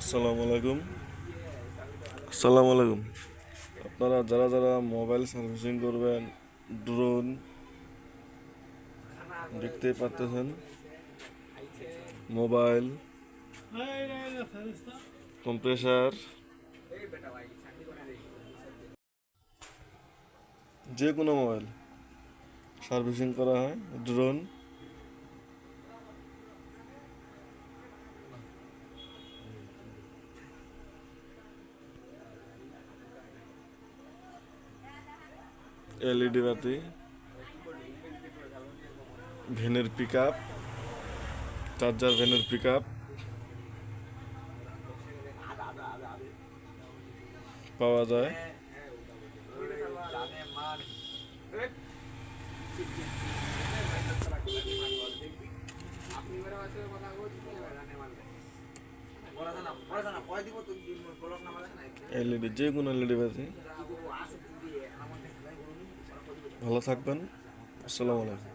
আসসালামু আলাইকুম। আসসালামু আলাইকুম। আপনারা যারা যারা মোবাইল সার্ভিসিং করবেন, ড্রোন দেখতেই পাচ্ছেন, মোবাইল কম্প্রেসার যে কোনো মোবাইল সার্ভিসিং করা হয়। ড্রোন, এলইডি বাতি, ভ্যানের পিক আপ, চার্জার ভ্যানের পিক আপ পাওয়া যায়। এলইডি, যে কোনো এলইডি বাতি। ভালো থাকবেন। আসসালামু আলাইকুম।